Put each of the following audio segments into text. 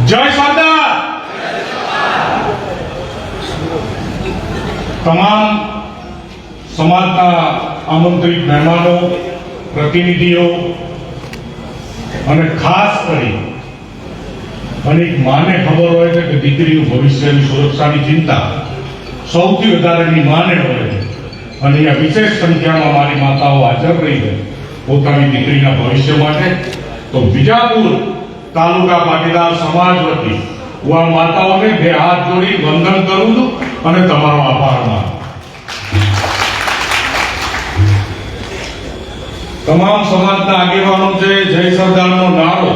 જય સરદાર। તમામ સમાજના આમંત્રિત મહેમાનો, પ્રતિનિધિઓ અને ખાસ કરી અનેક માને ખબર હોય છે કે દીકરીનું ભવિષ્યની સુરક્ષાની ચિંતા સૌથી વધારેની માને હોય છે અને અહીંયા વિશેષ સંખ્યામાં મારી માતાઓ હાજર રહી છે પોતાની દીકરીના ભવિષ્ય માટે। તો બીજાપુર તાલુકા પાટીદાર સમાજ વતી હું આ માતાઓને બે હાથ જોડી વંદન કરું છું અને તમારો આભાર માનું। તમામ સમાજના આગેવાનો છે જય સરદારનો નારો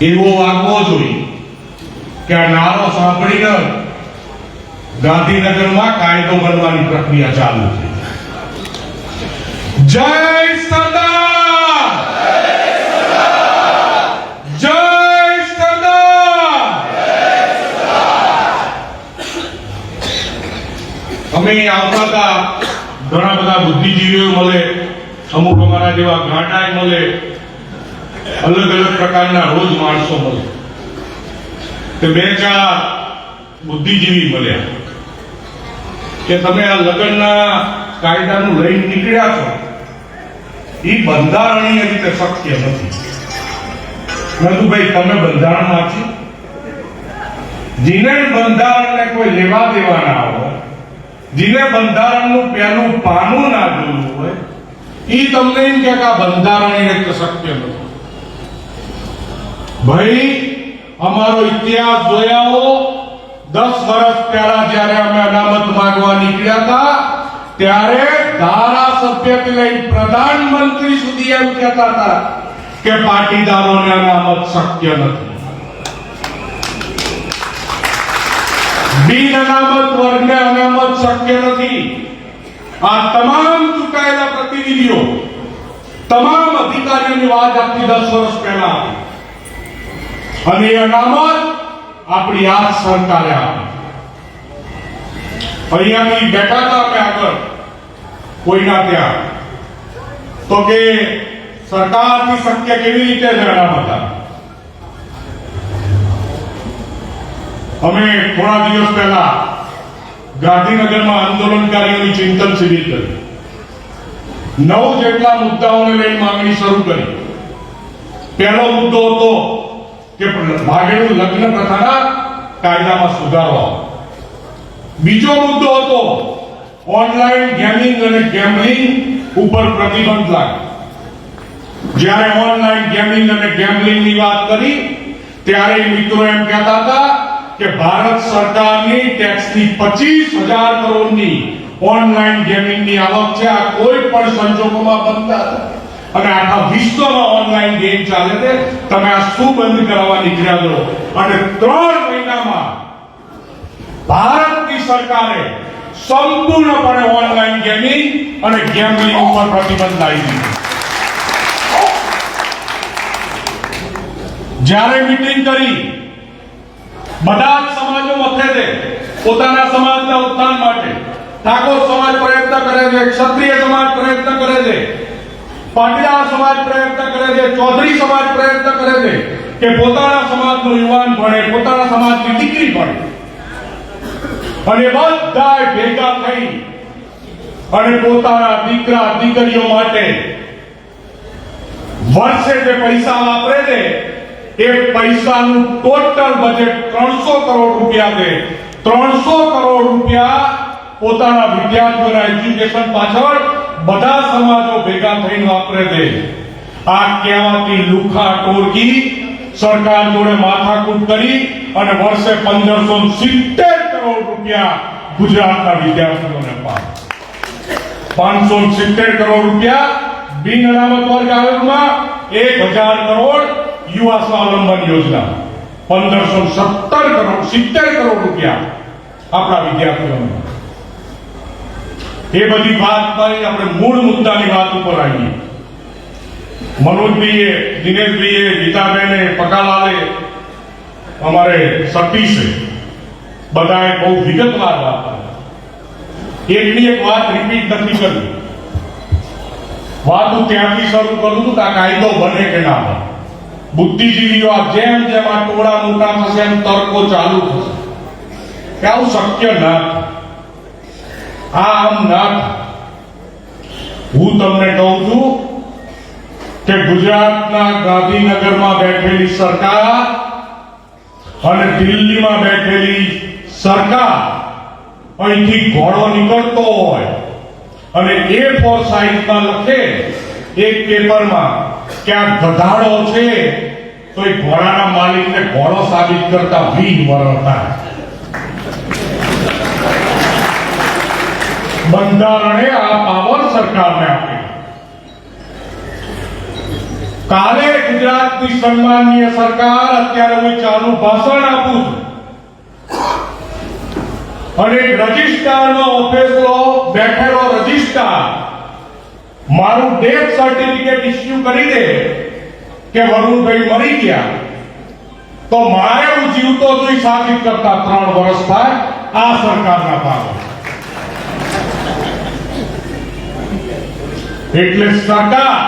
એવો વાગવો જોઈએ કે આ નારો સાંભળીને ગાંધીનગરમાં કાયદો બનવાની પ્રક્રિયા ચાલુ છે। જય સરદાર, જય સરદાર। અમે આવતા હતા, ઘણા બધા બુદ્ધિજીવીઓ મળે, અમુક અમારા જેવા ગાંડાય મળે, અલગ અલગ પ્રકારના રોજ માણસો મળે। તે બે ચાર બુદ્ધિજીવી મળ્યા કે તમે આ લગ્નના કાયદાનું લઈને નીકળ્યા છો, એ બંધારણીય રીતે શક્ય નથી। મેં કીધું ભાઈ તમે બંધારણ વાંચ્યું? જેને બંધારણને કોઈ લેવા દેવા ના હોય, જેને બંધારણનું પહેલું પાનું ના જોયું હોય, એ તમને એમ કે આ બંધારણીય રીતે શક્ય નથી। ભાઈ અમારો ઇતિહાસ જોયાઓ। 10 વર્ષ પહેલા જ્યારે અમે અનામત માંગવા નીકળ્યા હતા ત્યારે ધારાસભ્યથી લઈને પ્રધાનમંત્રી સુધી એમ કહેતા હતા કે પાટીદારોને અનામત શક્ય નથી। બિન અનામત વર્ગને અનામત શક્ય નથી। આ તમામ ચૂંટાયેલા પ્રતિનિધિઓ, તમામ અધિકારીઓની વાત આપતી 10 વર્ષ પહેલા હતી અને એ અનામત આપણી આ સરકારે આપી। અહીંયાથી બેઠા હતા અમે આગળ કોઈના ત્યાં, તો કે સરકારથી શક્ય કેવી રીતે અનામત આપે? અમે થોડા દિવસ પહેલા ગાંધીનગરમાં આંદોલનકારીઓની ચિંતન શિબિર કરી, 9 જેટલા મુદ્દાઓને લઈને માંગણી શરૂ કરી। પહેલો મુદ્દો હતો કે ભાગેડુ લગ્ન પ્રથાના કાયદામાં સુધારો આવે। બીજો મુદ્દો હતો ઓનલાઈન ગેમિંગ અને ગેમ્બલિંગ ઉપર પ્રતિબંધ લાગે। જ્યારે ઓનલાઈન ગેમિંગ અને ગેમ્બલિંગ ની વાત કરી ત્યારે મિત્રો એમ કહેતા હતા કે ભારત સરકારની ટેક્સની 25,000 કરોડની ઓનલાઈન ગેમિંગની આવક છે, આ કોઈ પણ સંજોગોમાં બંધ ના થાય અને આખા વિશ્વમાં ઓનલાઈન ગેમ ચાલે છે, તમે આ શું બંધ કરાવવા નીકળ્યા છો? અને 3 મહિનામાં ભારતની સરકારે સંપૂર્ણપણે ઓનલાઈન ગેમિંગ અને ગેમ્બલિંગ ઉપર પ્રતિબંધ લાવી દીધો। જ્યારે મીટિંગ કરી બધા જ સમાજો મથે છે પોતાના સમાજના ઉત્થાન માટે। ઠાકોર સમાજ પ્રયત્ન કરે છે, ક્ષત્રિય સમાજ પ્રયત્ન કરે છે, પાટીદાર સમાજ પ્રયત્ન કરે છે, ચૌધરી સમાજ પ્રયત્ન કરે છે કે પોતાના સમાજનો યુવાન ભણે, પોતાના સમાજની દીકરી ભણે અને બધા ભેગા થઈ અને પોતાના દીકરા દીકરીઓ માટે વર્ષે જે પૈસા વાપરે છે એ પૈસાનું ટોટલ બજેટ 300 કરોડ રૂપિયા છે। 300 કરોડ રૂપિયા પોતાના વિદ્યાર્થીઓના એજ્યુકેશન પાછળ બધા સમાજો ભેગા થઈને વાપરે છે। આ કહેવાતી લુખા ટોળકી સરકાર જોડે માથાકૂટ કરી અને વર્ષે 1570 કરોડ રૂપિયા ગુજરાતના વિદ્યાર્થીઓને પાડે। 570 કરોડ રૂપિયા બિન અનામત વર્ગ આયોગમાં, 1000 કરોડ યુવા સ્વાવલંબન યોજના, 1570 કરોડ રૂપિયા આપણા વિદ્યાર્થીઓને। એ બધી વાત કરી આપણે મૂળ મુદ્દાની વાત ઉપર આવીએ। મનોજભાઈએ, દિનેશભાઈએ, ગીતાબેને, પકાલાલે, અમારે સતીશે બધાએ બહુ વિગતવાર વાત કરી। એકની એક વાત રિપીટ નથી કરી। વાત હું ત્યાંથી શરૂ કરું છું કે આ કાયદો બને કે ના બને। બુદ્ધિજીવીઓ આ જેમ જેમ આ ટોળા મોટા થશે એમ તર્કો ચાલુ થશે કે આવું શક્ય ન આમ ન હું તમને કહું છું કે ગુજરાતના ગાંધીનગરમાં બેઠેલી સરકાર અને દિલ્હીમાં બેઠેલી સરકાર અહીંથી ઘોડો નીકળતો હોય અને A4 સાઈઝમાં લખે એક પેપરમાં કે આ ગધાડો છે તો એ ઘોડાના માલિકને ઘોડો સાબિત કરતા 20 વર્ષ થાય. બંધારણે આ પાવર સરકારને આપે. કાલે ગુજરાતની સન્માનીય સરકાર અત્યારે હું ચાલુ ભાષણ આપું છું અને રજિસ્ટ્રારનો ઓફિસરો બેઠેલો રજિસ્ટ્રાર મારું ડેથ સર્ટિફિકેટ ઇસ્યુ કરી દે કે વરુણભાઈ મરી ગયા તો મારે હું જીવતો જોઈ સાબિત કરતા 3 વર્ષ થાય. આ સરકારના પાવર. એટલે સરકાર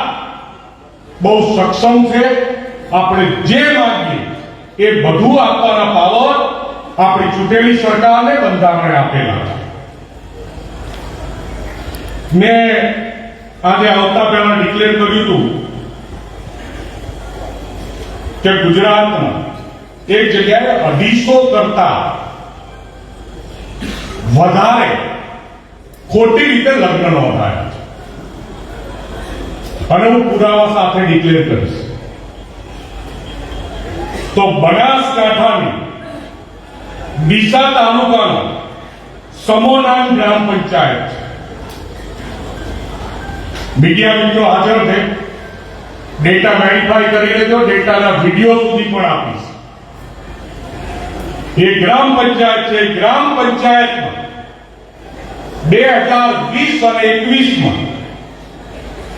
બહુ સક્ષમ છે. આપણે જે માંગીએ એ બધું આપવાના પાવર આપણી ચૂંટેલી સરકારને બંધારણે આપેલા છે. મેં આજે આવતા પહેલા ડિક્લેર કર્યું હતું કે ગુજરાતમાં એક જગ્યાએ 250 કરતા વધારે ખોટી રીતે લગ્ન નોંધાયા છે અને હું પુરાવા સાથે ડિક્લેર કરીશ. તો બનાસકાંઠાની ડીસા તાલુકાનું સમોનાન ગ્રામ પંચાયત મીડિયા મિત્રો હાજર છે. ડેટા વેરીફાઈ કરી લેજો. ડેટાના વિડીયો સુધી પણ આપીશ. એ ગ્રામ પંચાયત છે. ગ્રામ પંચાયતમાં 2020 અને 21માં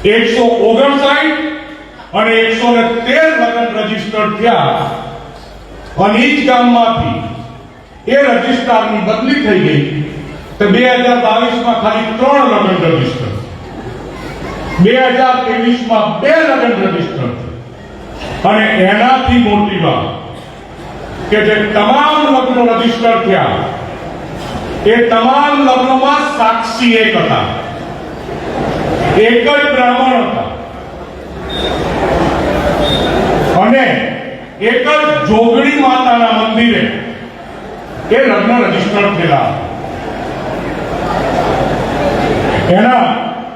159 અને 113 લગ્ન રજીસ્ટર થયા અને ઈ જ ગામમાંથી એ રજીસ્ટ્રારની બદલી થઈ ગઈ તો 2022માં ખાલી 3 લગ્ન રજીસ્ટર, 2023માં 2 લગ્ન રજીસ્ટર અને એનાથી મોટી વાત કે જે તમામ લગ્નો રજીસ્ટર થયા એ તમામ લગ્નોમાં સાક્ષી એક હતા, એક જ બ્રાહ્મણ હતા અને એક જ જોગણી માતાના મંદિરે એ લગ્ન રજીસ્ટર થયેલા. એના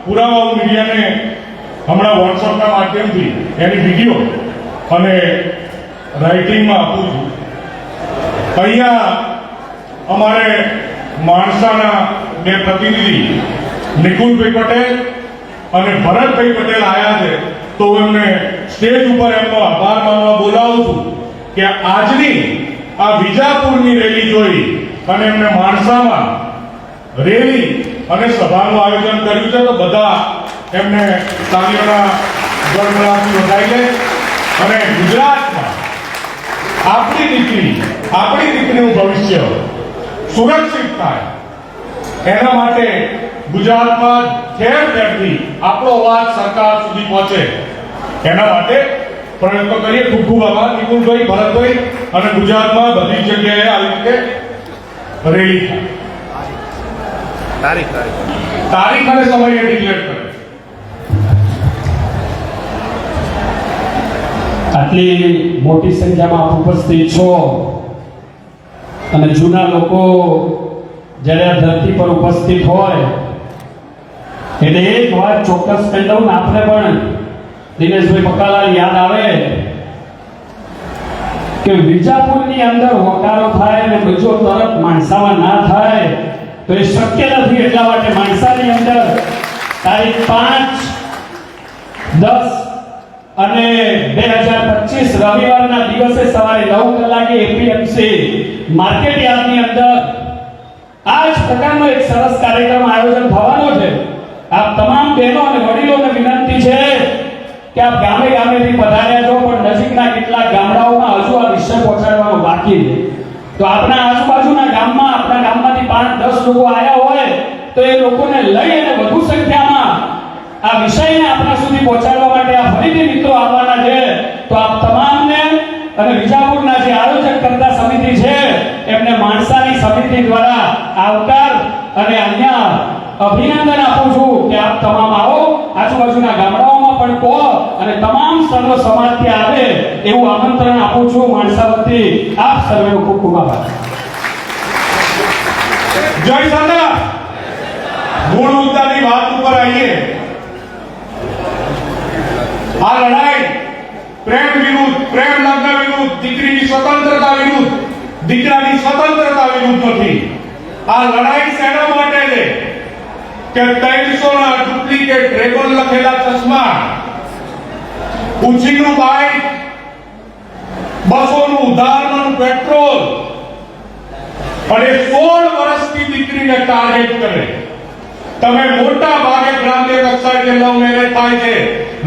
પુરાવા મીડિયાને હમણાં વોટ્સઅપના માધ્યમથી એની વિડીયો અને રાઇટિંગમાં આપું છું. અહીંયા અમારે માણસાના બે પ્રતિનિધિ નિકુલભાઈ પટેલ અને ભરતભાઈ પટેલ આવ્યા છે તો એમને સ્ટેજ ઉપર એમનો આભાર માનવા બોલાવું છું કે આજની આ વિજાપુરની રેલી જોઈ અને એમને માણસામાં રેલી અને સભાનું આયોજન કર્યું છે તો બધા એમને તાળીઓના ગણગણાટથી વધાવી લે અને ગુજરાતમાં આપણી દીકરીનું ભવિષ્ય સુરક્ષિત થાય એના માટે ગુજરાતમાં ઠેર ઠેરથી આપણો અવાજ સરકાર સુધી પહોંચે એના માટે પ્રયત્નો કરીએ. ખૂબ ખૂબ આભાર નિકુલભાઈ, ભરતભાઈ અને ગુજરાતમાં બધી જગ્યાએ આવી રીતે રેલી થાય. તારીખ અને સમય ડિક્લેર કરે. આટલી મોટી સંખ્યામાં ઉપસ્થિત છો અને જૂના લોકો જ્યારે આ ધરતી પર ઉપસ્થિત હોય એટલે એક વાત ચોક્કસ કહી દઉં ને, આપણે પણ દિનેશભાઈ પકાલાલ યાદ આવે કે વિજાપુરની અંદર હોકારો થાય અને બીજો તરત માણસામાં ના થાય તો એ શક્ય નથી. એટલા માટે માણસાની અંદર તારીખ 5, 10 અને 2025 રવિવારના દિવસે સવારે 9 કલાકે એપીએમસી માર્કેટ યાર્ડની અંદર આ જ પ્રકારનો એક સરસ કાર્યક્રમ આયોજન થવાનો છે. આપ તમામ બહેનો અને વડીલોને વિનંતી છે કે આપ ગામે ગામેથી પધાર્યા છો પણ નજીકના કેટલાક ગામડાઓમાં હજુ આ વિષય પહોંચાડવાનો બાકી છે. તો આપણા આજુબાજુના ગામમાં આપણા ગામમાંથી 5-10 લોકો આવ્યા હોય તો એ લોકોને લઈ અને વધુ સંખ્યામાં આ વિષયને આપણા સુધી પહોંચાડવા માટે આ ફરીથી મિત્રો આવવાના છે. તો આપ તમામ સમિતિ દ્વારા આવકાર અને અહીંયા અભિનંદન આપું છું કે આપ તમામ આવો, આજુબાજુના ગામડાઓમાં પણ કહો અને તમામ સર્વ સમાજથી આવે એવું આમંત્રણ આપું છું. માણસા વતી આપ સર્વેનો ખૂબ ખૂબ આભાર. જય સરદાર. મૂળ મુદ્દાની વાત ઉપર આવીએ. આ લડાઈ પ્રેમ વિરુદ્ધ, પ્રેમ લગ્ન વિરુદ્ધ, દીકરીની સ્વતંત્રતા વિરુદ્ધ, દીકરાની સ્વતંત્રતા વિરુદ્ધ નથી. આ લડાઈ શેના માટે છે કે 300 ના ડુપ્લિકેટ ડ્રેગન લખેલા ચશ્મા, ઉછીનું બાઇક, 200 નું ઉધારનું પેટ્રોલ અને 16 વર્ષની દીકરીને ટાર્ગેટ કરે. તમે મોટા ભાગે ગ્રામ્ય કક્ષાએ જે લવ મેરેજ થાય છે,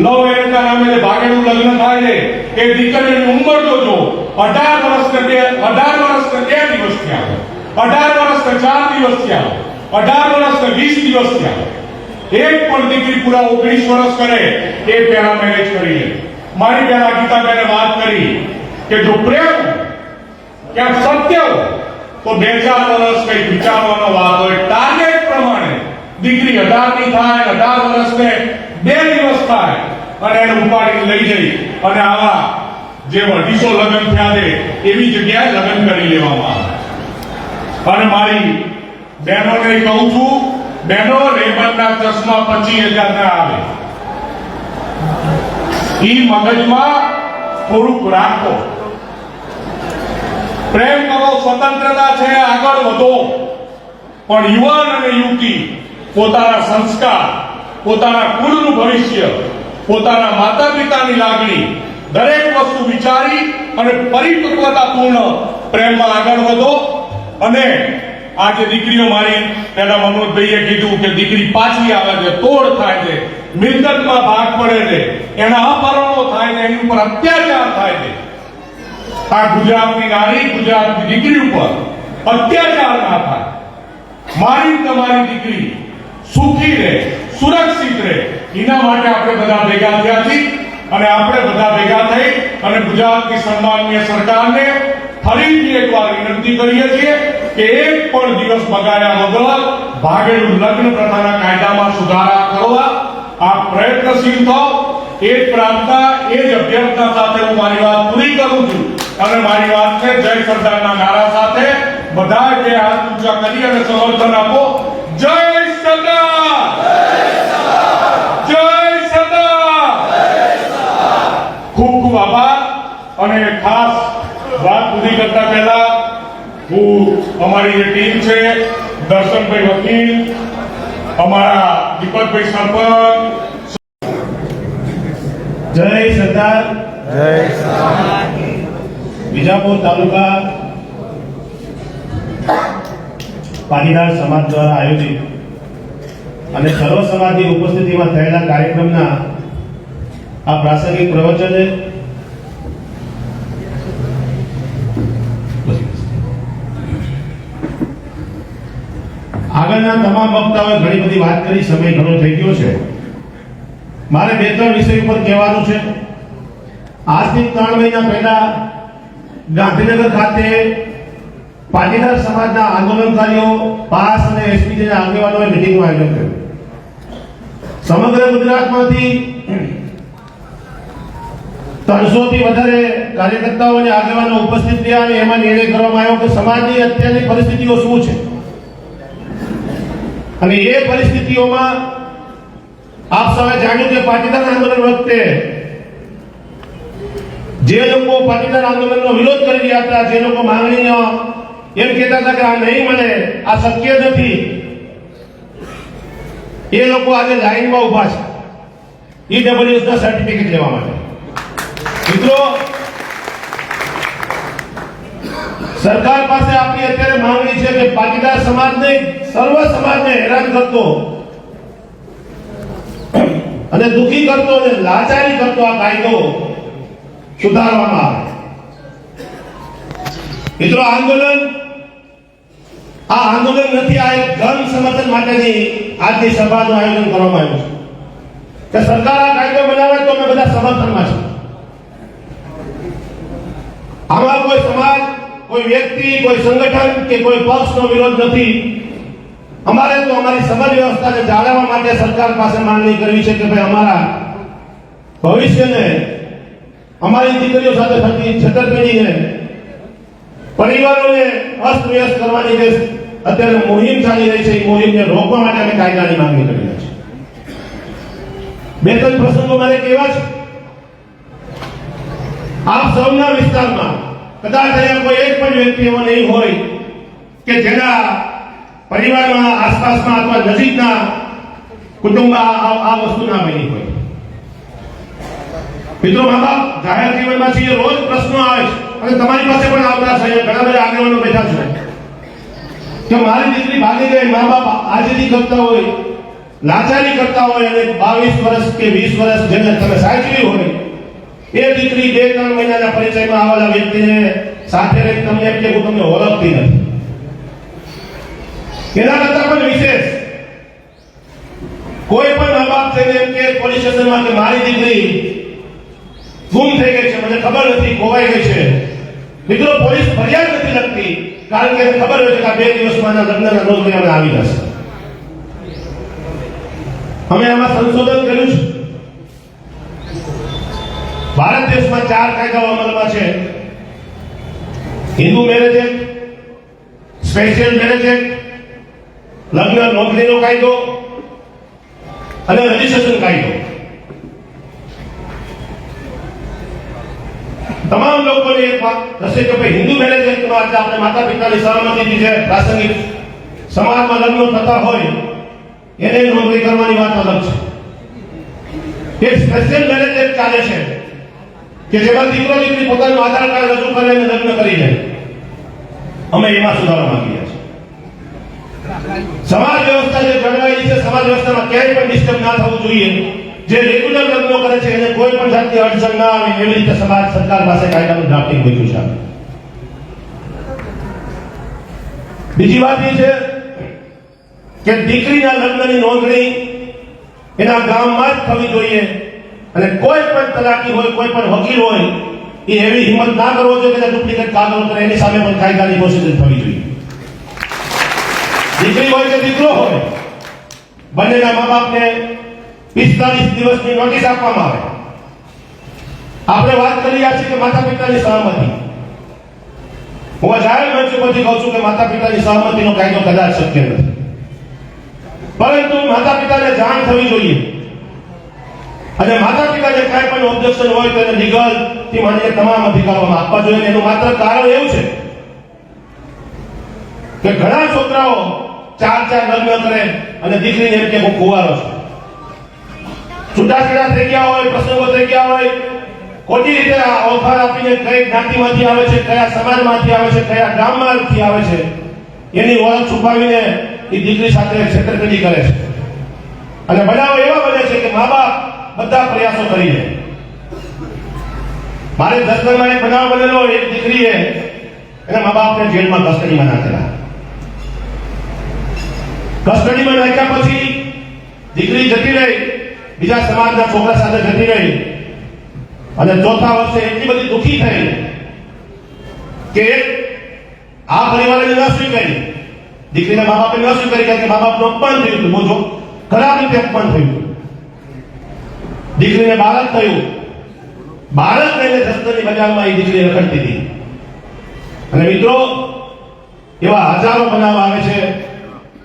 લવ મેરેજના નામે જે ભાગેડું લગ્ન થાય છે, એ દીકરીની ઉંમર જોજો. 18 વર્ષને 2 દિવસ થયા, 18 વર્ષને 4 દિવસ થયા, 18 વર્ષને 20 દિવસ થયા. એક પણ દીકરી પૂરા 19 વર્ષ કરે એ પહેલા મેરેજ કરી લે. મારી પહેલા ગીતાબેને વાત કરી કે જો પ્રેમ ક્યાંક સત્ય હોય તો 2-4 વર્ષ કઈ વિચારવાનો વાત હોય. ટાર્ગેટ પ્રમાણે દીકરી 18 ની થાય, 18 વર્ષને 2 દિવસ થાય અને એને ઉપાડીને લઈ જઈ અને આવા જે 250 લગ્ન થયા છે એવી જગ્યાએ લગ્ન કરી લેવામાં આવે. અને મારી બહેનોને કહું છું, બહેનો, રેબનના ચશ્મા 25,000 ના આવે. ઈ મગજમાં થોડુંક રાખો. પ્રેમ કરો, સ્વતંત્રતા છે, આગળ વધો. પણ યુવાન અને યુવતી પોતાના સંસ્કાર, પોતાના કુળનું ભવિષ્ય, પોતાના માતા પિતાની લાગણી દરેક વસ્તુ વિચારી અને પરિપક્વતાપૂર્ણ પ્રેમમાં આગળ વધો. અને આ જે દીકરીઓ, મારી પહેલા મનોજભાઈએ કીધું કે દીકરી પાછી આવે છે, તોડ થાય છે, મિલકતમાં ભાગ પડે છે, એના અપહરણો થાય છે, એની ઉપર અત્યાચાર થાય છે. આ ગુજરાતની નારી, ગુજરાતની દીકરી ઉપર અત્યાચાર ના થાય. મારી તમારી દીકરી સુખી રહે, સુરક્ષિત રહે, એના માટે આપણે બધા ભેગા થયા છીએ. અને આપણે બધા ભેગા થઈ અને ગુજરાતની સન્માનનીય સરકારને ફરીથી એકવાર વિનંતી કરીએ છીએ કે એક પણ દિવસ બગાડ્યા વગર ભાગેડું લગ્ન પ્રથાના કાયદામાં સુધારા કરવા આ પ્રયત્નશીલ થાઓ. એ જ પ્રાર્થના, એ જ અભ્યર્થના સાથે હું મારી વાત પૂરી કરું છું. અને મારી વાત છે જય સરદારના નારા સાથે બધા જે હાથ ઊંચા કરી અને સમર્થન આપો. જય સરદાર, જય સરદાર. ખૂબ ખૂબ આભાર. અને ખાસ વાત પૂરી કરતા પહેલા હું અમારી જે ટીમ છે, દર્શનભાઈ વકીલ, અમારા દીપકભાઈ સરપંચ, જય સરદાર, વિજાપુર તાલુકા પાટીદાર સમાજ દ્વારા આયોજિત અને સર્વ સમાજની ઉપસ્થિતિમાં થયેલા કાર્યક્રમના આ પ્રાસંગિક પ્રવચને આગળના તમામ વક્તાઓએ ઘણી બધી વાત કરી, સમય ઘણો થઈ ગયો છે. મારે 2-3 વિષય ઉપર કહેવાનું છે. આજથી 3 મહિના પહેલા ગાંધીનગર ખાતે પાટીદાર સમાજના આંદોલનકારીઓ, પાસ અને એસપીજીના આગેવાનોએ મિટિંગનું આયોજન કર્યું. સમગ્ર ગુજરાતમાંથી 300 થી વધારે કાર્યકર્તાઓ અને આગેવાનો ઉપસ્થિત રહ્યા અને એમાં નિર્ણય કરવામાં આવ્યો કે સમાજની અત્યારની પરિસ્થિતિઓ શું છે અને એ પરિસ્થિતિઓમાં આપ સૌએ જાણ્યું કે પાટીદાર આંદોલન વખતે જે લોકો પાટીદાર આંદોલનનો વિરોધ કરી રહ્યા હતા, જે લોકો માંગણીઓ એમ કહેતા હતા કે આ નહીં મળે, આ શક્ય નથી, એ લોકો આજે લાઈનમાં ઊભા છે ઈડબ્લ્યુએસ ના સર્ટિફિકેટ લેવા માટે. મિત્રો, સરકાર પાસે આપણી અત્યારે માંગણી છે કે પાટીદાર સમાજને, સર્વ સમાજને હેરાન કરતો અને દુખી કરતો અને લાચારી કરતો આ કાયદો સુધારવામાં આવે. મિત્રો, આ આંદોલન નથી, આ એક જન સમર્થન માટેની આજની સભાનું આયોજન કરવામાં આવ્યું છે કે સરકાર આ કાયદો બનાવે તો અમે બધા સમર્થનમાં છીએ. આમાં કોઈ સમાજ, કોઈ વ્યક્તિ, કોઈ સંગઠન કે કોઈ પક્ષનો વિરોધ નથી. અમારે તો અમારી સમાજ વ્યવસ્થાને જાળવવા માટે સરકાર પાસે માંગણી કરવી છે કે ભાઈ અમારા ભવિષ્યને, અમારી દીકરીઓ સાથે થતી છેતરપિંડીને, પરિવારોને અસ્તવ્યસ્ત કરવાની જે અત્યારે મુહિમ ચાલી રહી છે, એ મુહિમને રોકવા માટે અમે કાયદાની માંગણી કરી રહ્યા છીએ. બે ત્રણ પ્રસંગો મારે કહેવા છે. આપ સૌના વિસ્તારમાં કદાચ અહીંયા કોઈ એક પણ વ્યક્તિ એવો નહીં હોય કે જેના પરિવારમાં, આસપાસમાં અથવા નજીકના કુટુંબમાં આ વસ્તુ ના બની હોય. મિત્રો, મા બાપ જાહેર જીવનમાં છીએ, રોજ પ્રશ્નો આવે છે અને તમારી પાસે પણ આવતા છે. ઘણા બધા આગેવાનો બેઠા છે કે મારી દીકરી ભાગી ગઈ. મા બાપ આજીજી કરતા હોય, લાચારી કરતા હોય અને 22 વર્ષ કે 20 વર્ષ જેને તમે સાચવી હોય, એ દીકરી 2-3 મહિનાના પરિચયમાં આવેલા વ્યક્તિને સાથે રહી તમને એમ કે હું તમને ઓળખતી નથી. એના કરતા પણ વિશેષ કોઈ પણ મા બાપ થઈને એમ કે પોલીસ સ્ટેશનમાં કે મારી દીકરી ગુમ થઈ ગઈ છે, મને ખબર નથી, ખોવાઈ ગઈ છે. મિત્રો, પોલીસ ફરિયાદ નથી લખતી કારણ કે ખબર હોય છે કે આ 2 દિવસમાં લગ્નના નોંધણી અમે આવી જશે. અમે આમાં સંશોધન કર્યું છે. ભારત દેશમાં 4 કાયદાઓ અમલમાં છે. Hindu marriage act, special marriage act, લગ્ન નોંધણીનો કાયદો અને રજીસ્ટ્રેશન કાયદો. તમામ લોકોને એક વાત હશે કે ભાઈ હિન્દુ મેરેજ એક્ટમાં આપણે માતા પિતાની સહમતિથી જે પ્રાસંગિક સમાજમાં લગ્નો થતા હોય એને નોંધણી કરવાની વાત અલગ છે. એક સ્પેશિયલ મેરેજ એક્ટ ચાલે છે કે જેમાં દીકરો દીકરી પોતાનું આધાર કાર્ડ રજૂ કરે અને લગ્ન કરી જાય. અમે એમાં સુધારો માંગીએ છીએ. સમાજ વ્યવસ્થા જે જળવાયેલી છે, સમાજ વ્યવસ્થામાં ક્યાંય પણ ડિસ્ટર્બ ના થવું જોઈએ. જે રેગ્યુલર લગ્નો કરે છે એને કોઈ પણ જાતની અડચણ ના આવે એવી રીતે સમાજ સરકાર પાસે કાયદાનું ડ્રાફ્ટિંગ મૂક્યું છે. બીજી વાત એ છે કે દીકરીના લગ્નની નોંધણી એના ગામમાં જ થવી જોઈએ અને કોઈ પણ તલાટી હોય, કોઈ પણ વકીલ હોય, એ એવી હિંમત ના કરવો જોઈએ કે ડુપ્લિકેટ કાગળો કરે. એની સામે પણ કાયદાની પ્રોસિજર થવી જોઈએ. દીકરી હોય કે દીકરો હોય, બંનેના મા બાપને 45 દિવસની નોટિસ આપવામાં આવે. આપણે વાત કરી રહ્યા છીએ કે માતા પિતાની સહમતિ. હું જાહેર મંચ પરથી કહું છું કે માતા પિતાની સહમતિનો કાયદો કદાચ શક્ય નથી, પરંતુ માતા પિતાને જાણ થવી જોઈએ અને માતા પિતાને કાંઈ પણ ઓબ્જેક્શન હોય તો એને લીગલ થી માંડીને તમામ અધિકારો આપવા જોઈએ. એનું માત્ર કારણ એવું છે કે ઘણા છોકરાઓ 4 લગ્ન કરે અને દીકરીને એમ કે હું કુંવારો છું. છૂટાછેડા થઈ ગયા હોય, પ્રસંગો થઈ ગયા હોય, ખોટી રીતે ઓફર આપીને કઈ જ્ઞાતિમાંથી આવે છે, કયા સમાજમાંથી આવે છે, કયા ગામમાંથી આવે છે, એની ઓળખ છુપાવીને એ દીકરી સાથે છેતરપિંડી કરે છે. અને બનાવો એવા બને છે કે મા બાપ બધા પ્રયાસો કરી લે. મારે દસમાં એક બનાવ બનેલો. એક દીકરીએ એના મા બાપને જેલમાં કસ્ટડીમાં નાખેલા. કસ્ટડીમાં નાખ્યા પછી દીકરી જતી રહી, બીજા સમાજના છોકરા સાથે જતી રહી અને 4થા વર્ષે એટલી બધી દુખી થઈ કે આ પરિવારે ન સ્વીકારી, દીકરીના મા બાપે ન સ્વીકારી કારણ કે મા બાપનું અપમાન થયું હતું, બહુ ખરાબ રીતે અપમાન થયું હતું. દીકરીને બાળક થયું. બાળક લઈને જસદણની બજારમાં એ દીકરી રખડતી હતી. અને મિત્રો, એવા હજારો બનાવ આવે છે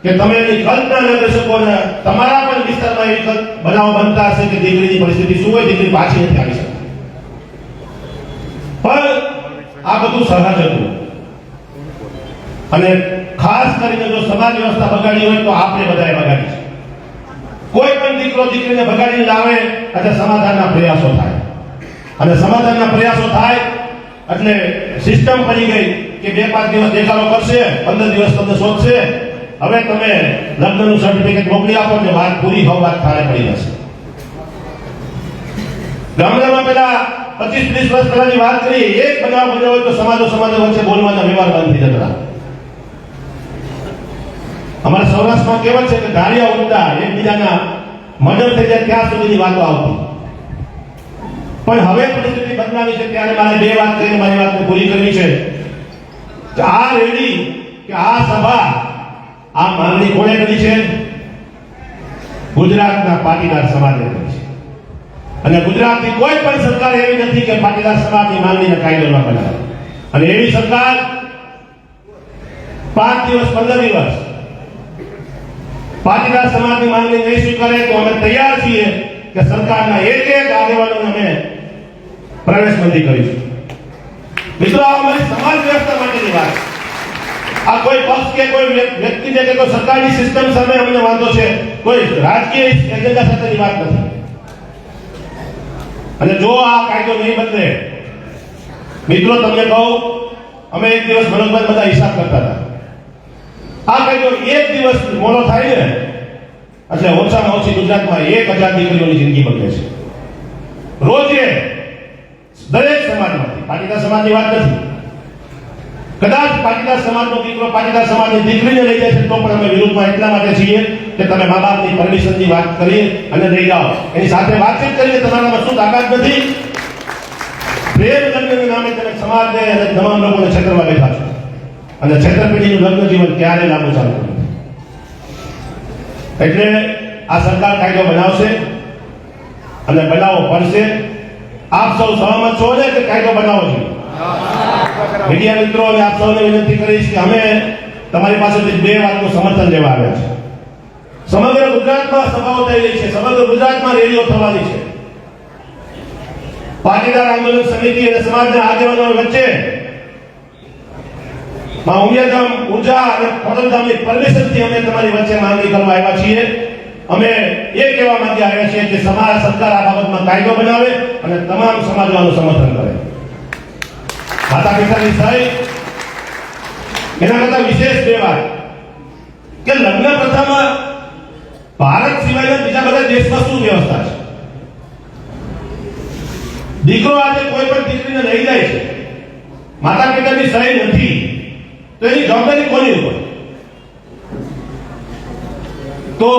કે તમે એની કલ્પના ન કરી શકો. ને તમારા પણ વિસ્તારમાં એવી બનાવ બનતા હશે કે દીકરીની પરિસ્થિતિ શું હોય, દીકરી પાછી નથી આવી શકતી. પણ આ બધું સહજ હતું અને ખાસ કરીને જો સમાજ વ્યવસ્થા બગાડી હોય તો આપણે બધાએ બગાડી છે. કોઈ પણ દીકરો દીકરીને બગાડીને લાવે એટલે સમાધાનના પ્રયાસો થાય અને સમાધાનના પ્રયાસો થાય એટલે સિસ્ટમ પડી ગઈ કે 2-5 દિવસ દેખાડો કરશે, 15 દિવસ તમને શોધશે, હવે તમે લગ્નનું સર્ટિફિકેટ મોકલી આપો એટલે વાત પૂરી થવા વાત થાળે પડી જશે. ગામડામાં પેલા 25-30 વર્ષ પહેલાની વાત કરી, એક બનાવ બન્યો હોય તો સમાજો વચ્ચે બોલવાના વ્યવહાર બંધ થઈ જતા. અમારા સૌરાષ્ટ્રમાં કહેવત છે કે ધારિયા ઉડતા એકબીજાના મર્ડર થઈ જાય ત્યાં સુધીની વાતો આવતી. પણ હવે પરિસ્થિતિ બદલાવી છે ત્યારે મારે 2 વાત કરીને મારી વાતને પૂરી કરવી છે આ રેલી કે આ સભા આ માંગણી કોણે કરી છે? ગુજરાતના પાટીદાર સમાજે કરી છે. અને ગુજરાતની કોઈ પણ સરકાર એવી નથી કે પાટીદાર સમાજની માંગણીને કાયદો ન બનાવે. અને એવી સરકાર 5 દિવસ 15 દિવસ પાટીદાર સમાજની માંગણી નહીં સ્વીકારે તો અમે તૈયાર છીએ કે સરકારના એક આગેવાનોને અમે પ્રવેશબંધી કરીશું. મિત્રો, આ અમારી સમાજ વ્યવસ્થા માટેની વાત. આ કોઈ પક્ષ કે કોઈ વ્યક્તિને કે કોઈ સરકારી સિસ્ટમ સામે અમને વાંધો છે, કોઈ રાજકીય એજન્ડા સાથેની વાત નથી. અને જો આ કાયદો નહીં બદલે, મિત્રો તમને કહું, અમે એક દિવસ મનોજભાઈ બધા હિસાબ કરતા હતા. આ કાયદો એક દિવસ મોડો થાય ને એટલે ઓછામાં ઓછી ગુજરાતમાં 1000 દીકરીઓની જિંદગી બદલે છે. રોજે દરેક સમાજમાંથી, પાટીદાર સમાજની વાત નથી, કદાચ પાટીદાર સમાજનો દીકરો પાટીદાર સમાજની દીકરીને લઈ જાય છે તો પણ અમે વિરોધમાં એટલા માટે છીએ કે તમે મા બાપની પરમિશનની વાત કરી અને લઈ જાઓ. એની સાથે વાતચીત કરીને તમારામાં શું તાકાત નથી, પ્રેમ લગ્નના નામે તમે સમાજને અને તમામ લોકોને છેતરવા બેઠા છો. અને છેતરપિંડીનું લગ્ન જીવન ક્યારે લાંબુ ચાલતું નથી. એટલે આ સરકાર કાયદો બનાવશે અને બનાવવો પડશે. આપ સૌ સહમત છો ને કે કાયદો બનાવવો જોઈએ? મીડિયા મિત્રો, અને આપ સૌને વિનંતી કરીશ કે અમે તમારી પાસેથી 2 વાતનું સમર્થન લેવા આવ્યા છે. સમગ્ર ગુજરાતમાં સભાઓ થઈ રહી છે, સમગ્ર ગુજરાતમાં રેલીઓ થવાની છે. પાટીદાર આંદોલન સમિતિ અને સમાજના આગેવાનો વચ્ચે ઉમિયાધામ ઉર્જા અને ખોડલધામની પરમિશનથી અમે તમારી વચ્ચે માંગણી કરવા આવ્યા છીએ. અમે એ કહેવા માંગી આવ્યા છીએ કે સમાજ સરકાર આ બાબતમાં કાયદો બનાવે અને તમામ સમાજવાનું સમર્થન કરે. માતા પિતાની સહી, એના કરતા વિશેષ 2 વાત કે લગ્ન પ્રથામાં ભારત સિવાયના બીજા બધા દેશમાં શું વ્યવસ્થા છે? દીકરો આજે કોઈ પણ દીકરીને લઈ જાય છે, માતા પિતાની સહી નથી, તો એની જવાબદારી કોની ઉપર? તો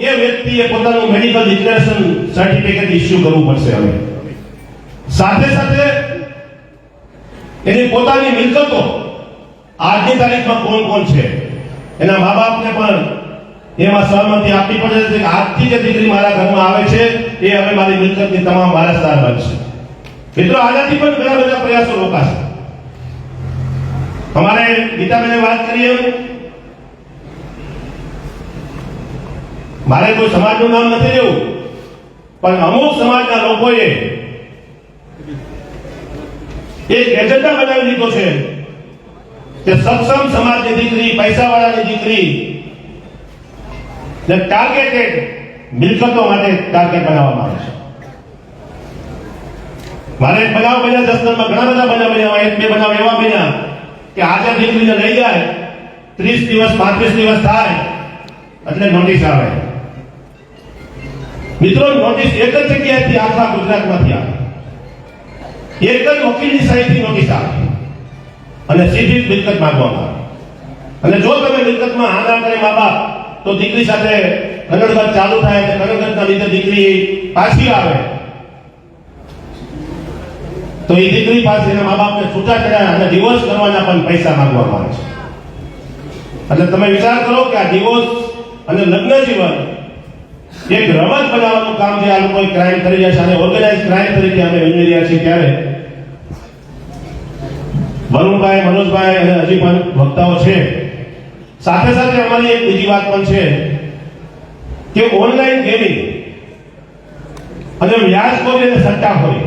એ વ્યક્તિએ પોતાનું મેડિકલ ડિક્લેરેશન સર્ટિફિકેટ ઇસ્યુ કરવું પડશે. હવે સાથે સાથે એની પોતાની મિલકતો આજની તારીખમાં કોણ કોણ છે એના મા બાપને પણ એમાં સહમતિ આપવી પડે છે કે આજથી જે દીકરી મારા ઘરમાં આવે છે એ હવે મારી મિલકતની તમામ વારસદાર બનશે. મિત્રો, આનાથી પણ ઘણા બધા પ્રયાસો રોકાશે. અમારે ગીતાબેને વાત કરી એમ, મારે કોઈ સમાજનું નામ નથી લેવું, પણ અમુક સમાજના લોકોએ એક એજન્ડા બનાવી લીધો છે કે સક્ષમ સમાજની દીકરી, પૈસાવાળાની દીકરી ને ટાર્ગેટેડ મિલકતો માટે ટાર્ગેટ બનાવવામાં આવે છે. મારે એક બનાવ બન્યા જસદણમાં, ઘણા બધા બનાવ બન્યા. 1-2 બનાવ એવા બન્યા કે આજે દીકરીને લઈ જાય, 30 દિવસ 35 દિવસ થાય એટલે નોટિસ આવે. મિત્રો, નોટિસ એક જ જગ્યાએથી આખા ગુજરાતમાંથી આવે, એક જ વકીલની સહીથી નોટિસ આવે અને સીધી જ મિલકત માંગવામાં આવે. અને જો તમે મિલકતમાં હા ના કરે મા બાપ, તો દીકરી સાથે કનડગત ચાલુ થાય અને કનડગતના લીધે દીકરી પાછી આવે તો એ દીકરી પાસે એના મા બાપને છૂટાછેડા અને ડિવોર્સ કરવાના પણ પૈસા માંગવામાં આવે છે. એટલે તમે વિચાર કરો કે આ ડિવોર્સ અને લગ્ન જીવન એક રમત બનાવવાનું કામ જે આ લોકો ક્રાઇમ કરી રહ્યા છે અને ઓર્ગેનાઇઝ ક્રાઇમ તરીકે અમે વિનવી રહ્યા છીએ. ત્યારે વરુણભાઈ, મનોજભાઈ અને હજી પણ વક્તાઓ છે. સાથે સાથે અમારી એક બીજી વાત પણ છે કે ઓનલાઈન ગેમિંગ અને વ્યાજખોરી અને સટ્ટાખોરી,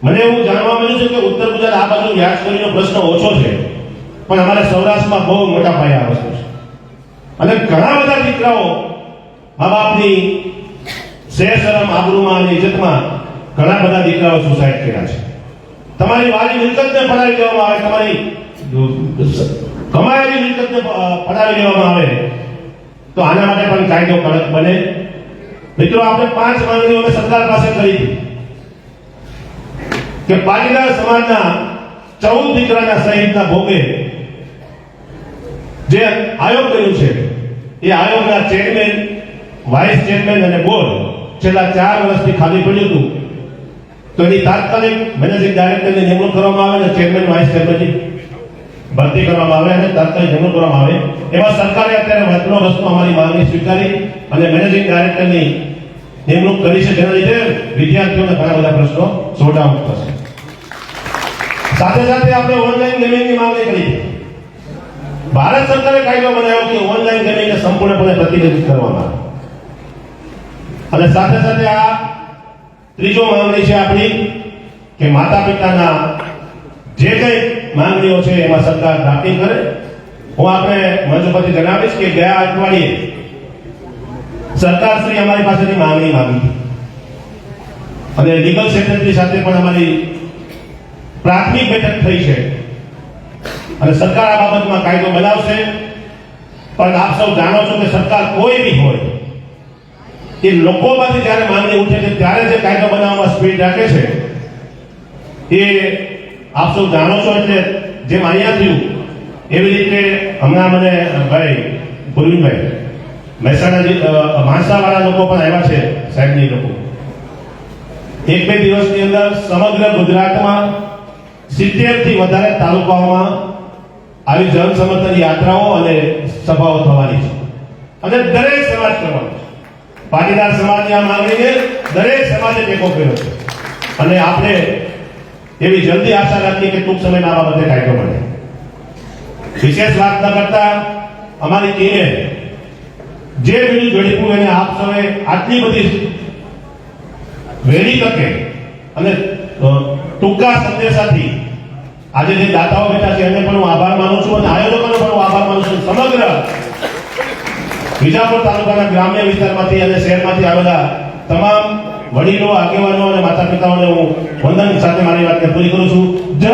મને એવું જાણવા મળ્યું છે કે ઉત્તર ગુજરાત આ બાજુ વ્યાજખોરીનો પ્રશ્ન ઓછો છે, પણ અમારા સૌરાષ્ટ્રમાં બહુ મોટા પાયે આ વસ્તુ છે. અને ઘણા બધા દીકરાઓ મા બાપની શરમ, આબરૂમાં અને ઇજ્જતમાં ઘણા બધા દીકરાઓ સુસાઇડ કર્યા છે. તમારી વાલી મિલકતને પડાવી દેવામાં આવે, તમારી કમાયેલી મિલકતને પડાવી દેવામાં આવે તો આના માટે પણ કાયદો કડક બને. મિત્રો, આપણે 5 માંગણીઓ અમે સરકાર પાસે કરી હતી કે પાટીદાર સમાજના 14 દીકરાના શહીદના ભોગે જે આયોગ બન્યું છે એ આયોગના ચેરમેન, વાઇસ ચેરમેન અને બોર્ડ છેલ્લા 4 વર્ષથી ખાલી પડ્યું હતું. તો એની તાત્કાલિક મેનેજિંગ ડાયરેક્ટરની નિમણૂક કરવામાં આવે ને ચેરમેન, વાઇસ ચેરમેનની. ભરતી કરવામાં આવે અને તાત્કાલિક નિમણૂક કરવામાં આવે. એમાં સરકારે અત્યારે વચનો રસ્તો અમારી માંગણી સ્વીકારી અને મેનેજિંગ ડાયરેક્ટરની નિમણૂક કરી છે, જેના લીધે વિદ્યાર્થીઓને ઘણા બધા પ્રશ્નો સોર્ટ આઉટ થશે. સાથે સાથે આપણે ઓનલાઈન ગેમિંગની માંગણી કરી છે. ભારત સરકારે કાયદો બનાવ્યો કે ઓનલાઈન ગેમિંગને સંપૂર્ણપણે પ્રતિબંધિત કરવામાં આવે. અને સાથે સાથે આ ત્રીજો માંગણી છે આપણી કે માતા પિતાના જે કંઈ માંગણીઓ છે એમાં સરકાર ડ્રાફ્ટિંગ કરે. હું આપણે મંચ પરથી જણાવીશ કે ગયા અઠવાડિયે સરકારશ્રી અમારી પાસેથી માંગણી માંગી હતી અને લીગલ સેક્રેટરી સાથે પણ અમારી પ્રાથમિક બેઠક થઈ છે અને સરકાર આ બાબતમાં કાયદો બનાવશે. પણ આપ સૌ જાણો છો કે સરકાર કોઈ બી હોય એ લોકોમાંથી જ્યારે માંગણી ઉઠે છે ત્યારે જે કાયદો બનાવવામાં સ્પીડ રાખે છે એ આપ સૌ જાણો છો. એટલે જેમ અહીંયા થયું એવી રીતે હમણાં મને ભાઈ પૂર્વીભાઈ મહેસાણા માણસાવાળા લોકો પણ આવ્યા છે સાહેબની લોકો. એક બે દિવસની અંદર સમગ્ર ગુજરાતમાં 70 થી વધારે તાલુકાઓમાં આવી જન સમર્થન યાત્રાઓ અને સભાઓ થવાની છે અને દરેક સમાજ કરવાનો છે. પાટીદાર સમાજની આ માંગણીને દરેક સમાજે ટેકો કર્યો છે અને આપણે એવી જલ્દી આશા રાખીએ કે ટૂંક સમયમાં આ બાબતે કાયદો બને. વિશેષ વાત ન કરતા અમારી ટીમે જે બીજું જોડીપું એને આપ સૌએ આટલી બધી વહેલી તકે અને ટૂંકા સંદેશાથી આજે જે દાતાઓ બેઠા છે એને પણ હું આભાર માનું છું અને આયોજકોનો પણ હું આભાર માનું છું. સમગ્ર વિજાપુર તાલુકાના ગ્રામ્ય વિસ્તારમાંથી અને શહેરમાંથી આવેલા તમામ વડીલો, આગેવાનો અને માતા પિતાઓને હું વંદન સાથે મારી વાતને પૂરી કરું છું. જય